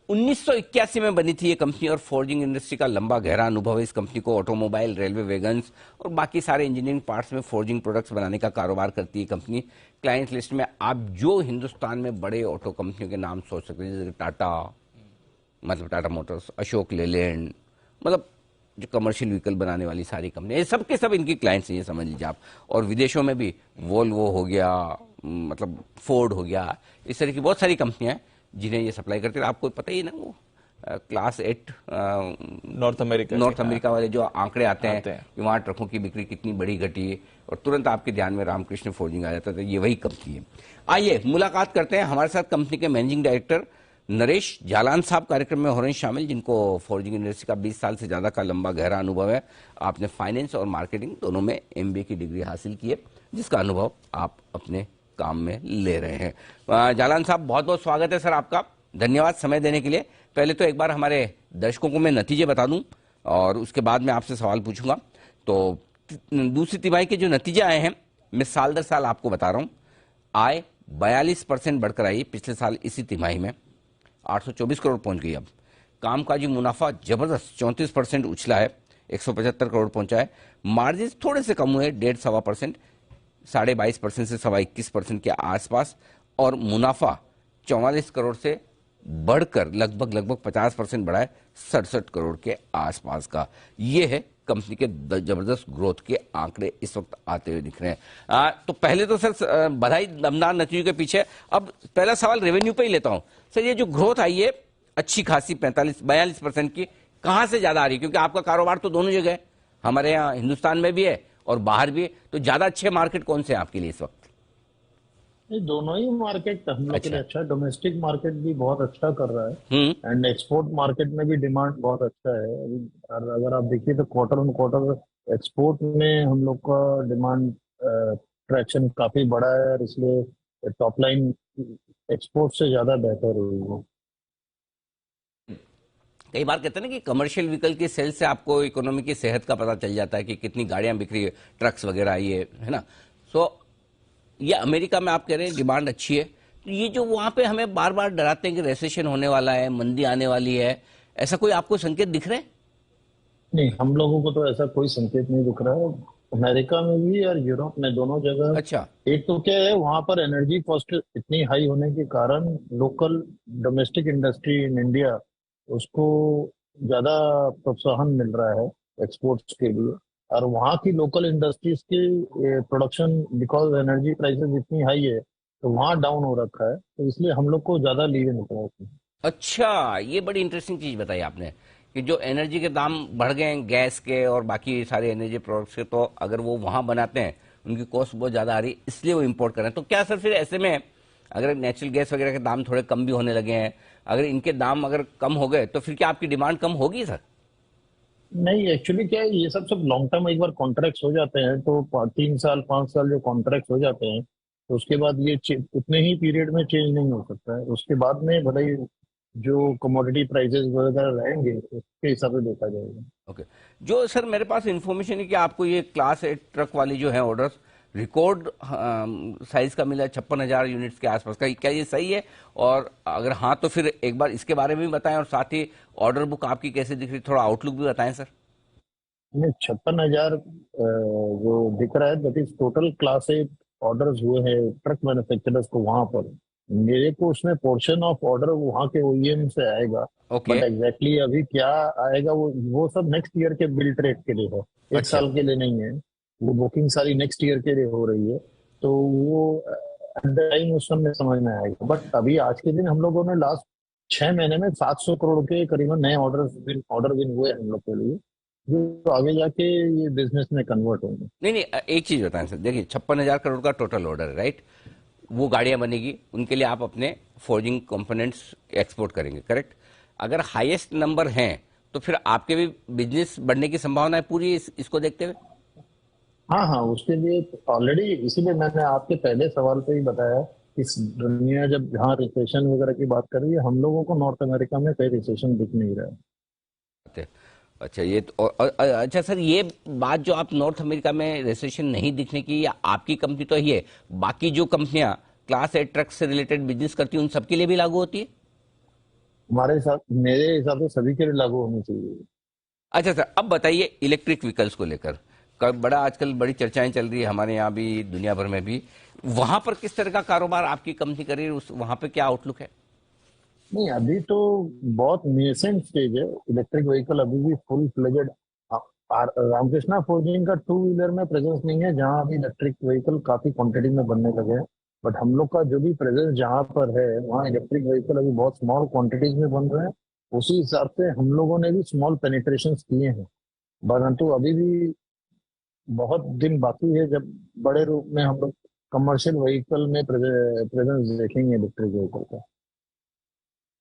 1981 में बनी थी ये कंपनी और फोर्जिंग इंडस्ट्री का लंबा गहरा अनुभव है इस कंपनी को। ऑटोमोबाइल, रेलवे वैगन्स और बाकी सारे इंजीनियरिंग पार्ट्स में फोर्जिंग प्रोडक्ट्स बनाने का कारोबार करती है कंपनी। क्लाइंट लिस्ट में आप जो हिंदुस्तान में बड़े ऑटो कंपनियों के नाम सोच सकते हैं, जैसे टाटा, मतलब टाटा मोटर्स, अशोक लेलैंड, मतलब जो कमर्शियल व्हीकल बनाने वाली सारी कंपनी, सब के सब इनकी क्लाइंट्स हैं, ये समझ लीजिए आप। और विदेशों में भी वोल्वो हो गया, मतलब फोर्ड हो गया, इस तरह की बहुत सारी कंपनियां हैं जिन्हें ये सप्लाई करते हैं। आपको पता ही ना वो क्लास 8 नॉर्थ अमेरिका वाले जो आंकड़े आते हैं कि वहाँ ट्रकों की बिक्री कितनी बड़ी घटी है, और तुरंत आपके ध्यान में रामकृष्ण फोर्जिंग आ जाता है, तो ये वही कंपनी है। आइए मुलाकात करते हैं। हमारे साथ कंपनी के मैनेजिंग डायरेक्टर नरेश जालान साहब कार्यक्रम में हो रहे हैं शामिल, जिनको फोर्जिंग इंडस्ट्री का 20 साल से ज्यादा का लंबा गहरा अनुभव है। आपने फाइनेंस और मार्केटिंग दोनों में MBA की डिग्री हासिल की है, जिसका अनुभव आप अपने काम में ले रहे हैं। जालान साहब, बहुत बहुत स्वागत है सर आपका, धन्यवाद समय देने के लिए। पहले तो एक बार हमारे दर्शकों को मैं नतीजे बता दूं और उसके बाद मैं आपसे सवाल पूछूंगा। तो दूसरी तिमाही के जो नतीजे आए हैं, मैं साल दर साल आपको बता रहा हूं। आय 42% बढ़कर आई पिछले साल इसी तिमाही में, 824 करोड़ पहुंच गई। अब कामकाजी मुनाफा जबरदस्त 34% उछला है, 175 करोड़ पहुंचा है। मार्जिन थोड़े से कम हुए, 1.5-1.25%, 22.5% से 21% के आसपास, और मुनाफा 44 करोड़ से बढ़कर लगभग 50% बढ़ा है, 67 करोड़ के आसपास का। ये है कंपनी के जबरदस्त ग्रोथ के आंकड़े इस वक्त आते हुए दिख रहे हैं। तो पहले तो सर बधाई दमदार नतीजों के पीछे। अब पहला सवाल रेवेन्यू पे ही लेता हूं सर। ये जो ग्रोथ आई है अच्छी खासी 42% की, कहां से ज्यादा आ रही है? क्योंकि आपका कारोबार तो दोनों जगह है, हमारे यहाँ हिंदुस्तान में भी है और बाहर भी है, तो ज्यादा अच्छे मार्केट कौन से हैं आपके लिए इस वक्त? ये दोनों ही मार्केट हम लोग के लिए अच्छा है। डोमेस्टिक मार्केट भी बहुत अच्छा कर रहा है एंड एक्सपोर्ट मार्केट में भी डिमांड बहुत अच्छा है। और अगर आप देखिए तो क्वार्टर ऑन क्वार्टर एक्सपोर्ट में हम लोग का डिमांड ट्रैक्शन काफी बड़ा है, और इसलिए टॉप लाइन एक्सपोर्ट से ज्यादा बेहतर हुई है। कई बार कहते हैं ना कि कमर्शियल व्हीकल की सेल से आपको इकोनॉमी की सेहत का पता चल जाता है कि कितनी गाड़ियां बिक रही है, ट्रक्स वगैरह ये है ना। सो ये अमेरिका में आप कह रहे हैं डिमांड अच्छी है, तो ये जो वहां पे हमें बार बार डराते हैं कि रेसेशन होने वाला है, मंदी आने वाली है, ऐसा कोई आपको संकेत दिख रहे हैं? नहीं, हम लोगों को तो ऐसा कोई संकेत नहीं दिख रहा है। अमेरिका में भी और यूरोप में, दोनों जगह। अच्छा, एक तो क्या है, वहां पर एनर्जी कॉस्ट इतनी हाई होने के कारण local domestic industry in India, उसको ज्यादा प्रोत्साहन मिल रहा है एक्सपोर्ट्स के लिए। और वहाँ की लोकल इंडस्ट्रीज की प्रोडक्शन, बिकॉज एनर्जी प्राइसेस इतनी हाई है, तो वहाँ डाउन हो रखा है, तो इसलिए हम लोग को ज्यादा लीव निकला है। अच्छा, ये बड़ी इंटरेस्टिंग चीज बताई आपने कि जो एनर्जी के दाम बढ़ गए हैं, गैस के और बाकी सारे एनर्जी प्रोडक्ट्स के, तो अगर वो वहां बनाते हैं उनकी कॉस्ट बहुत ज्यादा आ रही है, इसलिए वो इम्पोर्ट कर रहे हैं। तो क्या सर फिर ऐसे में अगर नेचुरल गैस वगैरह के दाम थोड़े कम भी होने लगे हैं, अगर इनके दाम अगर कम हो गए, तो फिर क्या आपकी डिमांड कम होगी सर? नहीं, एक्चुअली क्या है, ये सब लॉन्ग टर्म एक बार कॉन्ट्रैक्ट्स हो जाते हैं, तो 3 साल 5 साल जो कॉन्ट्रैक्ट्स हो जाते हैं, तो उसके बाद ये उतने ही पीरियड में चेंज नहीं हो सकता है। उसके बाद में भले ही जो कमोडिटी प्राइसेस वगैरह रहेंगे उसके हिसाब से देखा जाएगा। ओके, जो सर मेरे पास इंफॉर्मेशन है कि आपको ये क्लास 8 ट्रक वाली जो है ऑर्डर्स रिकॉर्ड साइज का मिला है, 56,000 यूनिट्स के आसपास का, क्या ये सही है? और अगर हाँ तो फिर एक बार इसके बारे में भी बताएं, और साथ ही ऑर्डर बुक आपकी कैसे दिख रही, थोड़ा आउटलुक भी बताएं सर। 56,000 जो दिख रहा है, that is total class 8 orders हुए हैं ट्रक मैन्युफैक्चरर्स को वहां पर। मेरे को उसमें पोर्शन ऑफ ऑर्डर वहां के ओईएम से आएगा, बट एग्जैक्टली अभी क्या आएगा वो सब नेक्स्ट ईयर के बिल्ड रेट के लिए है, एक साल के लिए नहीं है। वो बुकिंग सारी नेक्स्ट ईयर के लिए हो रही है, तो वो एट द टाइम उस समय समझ में आएगा। बट अभी आज के दिन हम लोगों ने लास्ट 6 महीने में 700 करोड़ के करीबन नए ऑर्डर विन हुए हम लोग के लिए, जो आगे जाके ये बिजनेस में कन्वर्ट होंगे। नहीं, एक चीज बताएं सर, देखिए 56,000 करोड़ का टोटल ऑर्डर है, राइट? वो गाड़ियां बनेगी, उनके लिए आप अपने फोर्जिंग कंपोनेंट्स एक्सपोर्ट करेंगे, करेक्ट? अगर हाईएस्ट नंबर हैं तो फिर आपके भी बिजनेस बढ़ने की संभावना है पूरी इसको देखते हुए? हाँ, उसके लिए ऑलरेडी, इसीलिए मैंने आपके पहले सवाल पे ही बताया, इस दुनिया जब जहाँ रिसेशन वगैरह की बात कर रही है, हम लोगों को नॉर्थ अमेरिका में कोई रिसेशन दिख नहीं रहा है। अच्छा, ये तो अच्छा सर, ये बात जो आप नॉर्थ अमेरिका में रिसेशन नहीं दिखने की, या आपकी कंपनी तो ही है, बाकी जो कंपनियां क्लास 8 ट्रक से रिलेटेड बिजनेस करती हैं उन सबके लिए भी लागू होती है? हमारे हिसाब मेरे हिसाब से सभी के लिए लागू होनी चाहिए। अच्छा सर, अब बताइए इलेक्ट्रिक व्हीकल्स को लेकर बड़ा आजकल बड़ी चर्चाएं चल रही है हमारे यहाँ भी, दुनिया भर में भी। वहां पर किस तरह का कारोबार आपकी कंपनी कर रही है, वहां पे क्या आउटलुक है? नहीं, अभी तो बहुत नेसेंट स्टेज है। इलेक्ट्रिक व्हीकल अभी भी फुल फ्लेजेड रामकृष्णा फोर्जिंग का टू व्हीलर में प्रेजेंस नहीं है, जहां अभी इलेक्ट्रिक व्हीकल काफी क्वांटिटी में बनने लगे हैं। बट हम लोग का जो भी प्रेजेंस जहां पर है, वहाँ इलेक्ट्रिक व्हीकल अभी बहुत स्मॉल क्वांटिटीज में बन रहे हैं। उसी हिसाब से हम लोगों ने भी स्मॉल पेनिट्रेशन किए हैं, परंतु अभी भी बहुत दिन बाकी है जब बड़े रूप में हम लोग कमर्शियल व्हीकल में प्रेजेंस देखेंगे इलेक्ट्रिक व्हीकल का।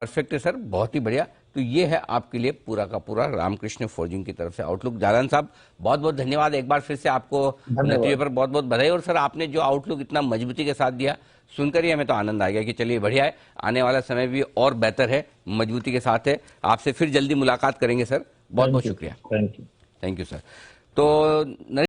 परफेक्ट है सर, बहुत ही बढ़िया। तो ये है आपके लिए पूरा का पूरा रामकृष्ण फोर्जिंग की तरफ से आउटलुक। जालान साहब, बहुत बहुत धन्यवाद एक बार फिर से, आपको नतीजे पर बहुत बहुत बधाई। और सर, आपने जो आउटलुक इतना मजबूती के साथ दिया, सुनकर ही हमें तो आनंद आ गया कि चलिए बढ़िया है, आने वाला समय भी और बेहतर है, मजबूती के साथ है। आपसे फिर जल्दी मुलाकात करेंगे सर, बहुत बहुत शुक्रिया। Thank you. Thank you sir. तो